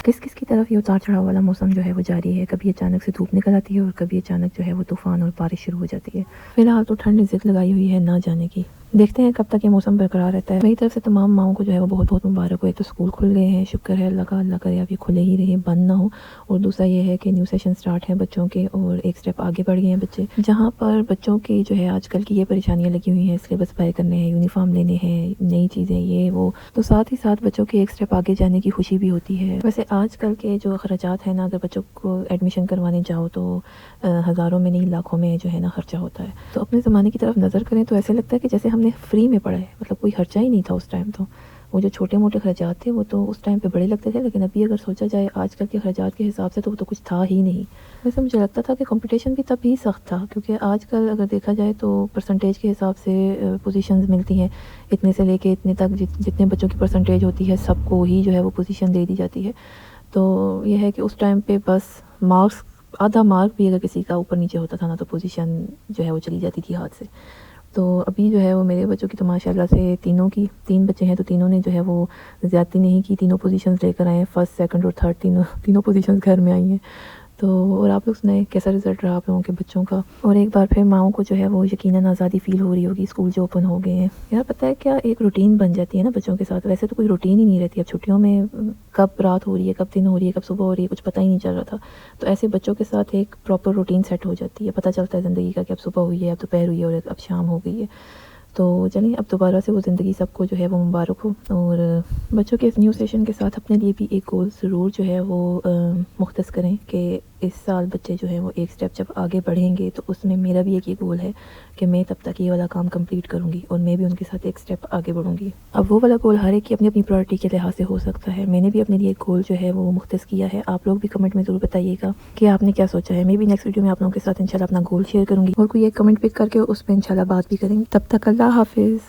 کس کس کی طرف یہ اتار چڑھاؤ والا موسم جو ہے وہ جاری ہے، کبھی اچانک سے دھوپ نکل آتی ہے اور کبھی اچانک جو ہے وہ طوفان اور بارش شروع ہو جاتی ہے۔ فی الحال تو ٹھنڈ ضد لگائی ہوئی ہے نہ جانے کی، دیکھتے ہیں کب تک یہ موسم برقرار رہتا ہے۔ میری طرف سے تمام ماؤں کو جو ہے وہ بہت بہت مبارک ہو۔ ایک تو اسکول کھل گئے ہیں، شکر ہے اللہ کا، اللہ کرے اب یہ کھلے ہی رہے، بند نہ ہو، اور دوسرا یہ ہے کہ نیو سیشن سٹارٹ ہیں بچوں کے، اور ایک سٹیپ آگے بڑھ گئے ہیں بچے، جہاں پر بچوں کی جو ہے آج کل کی یہ پریشانیاں لگی ہوئی ہیں، سلیبس بائی کرنے ہیں، یونیفارم لینے ہیں، نئی چیزیں یہ وہ، تو ساتھ ہی ساتھ بچوں کے ایک سٹیپ آگے جانے کی خوشی بھی ہوتی ہے۔ ویسے آج کل کے جو اخراجات ہیں نا، اگر بچوں کو ایڈمیشن کروانے جاؤ تو ہزاروں میں نہیں لاکھوں میں جو ہے نا خرچہ ہوتا ہے۔ تو اپنے زمانے کی طرف نظر کریں تو ایسے لگتا ہے کہ جیسے ہم نے فری میں پڑھا ہے، مطلب کوئی خرچہ ہی نہیں تھا اس ٹائم۔ تو وہ جو چھوٹے موٹے خرچات تھے وہ تو اس ٹائم پہ بڑے لگتے تھے، لیکن ابھی اگر سوچا جائے آج کل کے خرچات کے حساب سے تو وہ تو کچھ تھا ہی نہیں۔ ویسے مجھے لگتا تھا کہ کمپٹیشن بھی تب ہی سخت تھا، کیونکہ آج کل اگر دیکھا جائے تو پرسنٹیج کے حساب سے پوزیشنز ملتی ہیں، اتنے سے لے کے اتنے تک جتنے بچوں کی پرسنٹیج ہوتی ہے سب کو ہی جو ہے وہ پوزیشن دے دی جاتی ہے۔ تو یہ ہے کہ اس ٹائم پہ بس مارکس، آدھا مارک بھی اگر کسی کا اوپر نیچے ہوتا تھا نا تو پوزیشن جو ہے وہ چلی جاتی تھی ہاتھ سے۔ تو ابھی جو ہے وہ میرے بچوں کی تو ماشاءاللہ سے تین بچے ہیں تو تینوں نے جو ہے وہ زیادتی نہیں کی، تینوں پوزیشنز لے کر آئے ہیں، فرسٹ سیکنڈ اور تھرڈ، تینوں پوزیشنز گھر میں آئی ہیں۔ تو اور آپ لوگ سنائیں کیسا رزلٹ رہا آپ لوگوں کے بچوں کا؟ اور ایک بار پھر ماؤں کو جو ہے وہ یقیناً آزادی فیل ہو رہی ہوگی، اسکول جو اوپن ہو گئے ہیں۔ یار پتہ ہے کیا، ایک روٹین بن جاتی ہے نا بچوں کے ساتھ، ویسے تو کوئی روٹین ہی نہیں رہتی اب چھٹیوں میں، کب رات ہو رہی ہے، کب دن ہو رہی ہے، کب صبح ہو رہی ہے، کچھ پتہ ہی نہیں چل رہا تھا۔ تو ایسے بچوں کے ساتھ ایک پراپر روٹین سیٹ ہو جاتی ہے، پتہ چلتا ہے زندگی کا کہ اب صبح ہوئی ہے، اب دوپہر ہوئی ہے اور اب شام ہو گئی ہے۔ تو چلیں اب دوبارہ سے وہ زندگی سب کو جو ہے وہ مبارک ہو، اور بچوں کے اس نیو سیشن کے ساتھ اپنے لیے بھی ایک گول ضرور جو ہے وہ مختص کریں کہ اس سال بچے جو ہیں وہ ایک سٹیپ جب آگے بڑھیں گے تو اس میں میرا بھی ایک یہ گول ہے کہ میں تب تک یہ والا کام کمپلیٹ کروں گی اور میں بھی ان کے ساتھ ایک سٹیپ آگے بڑھوں گی۔ اب وہ والا گول ہر ایک کی اپنی اپنی پرائورٹی کے لحاظ سے ہو سکتا ہے، میں نے بھی اپنے لیے ایک گول جو ہے وہ مختص کیا ہے۔ آپ لوگ بھی کمنٹ میں ضرور بتائیے گا کہ آپ نے کیا سوچا ہے۔ میں بھی نیکسٹ ویڈیو میں آپ لوگوں کے ساتھ انشاءاللہ اپنا گول شیئر کروں گی، اور کوئی ایک کمنٹ پک کر کے اس پہ انشاءاللہ بات بھی کریں گے۔ تب تک اللہ حافظ۔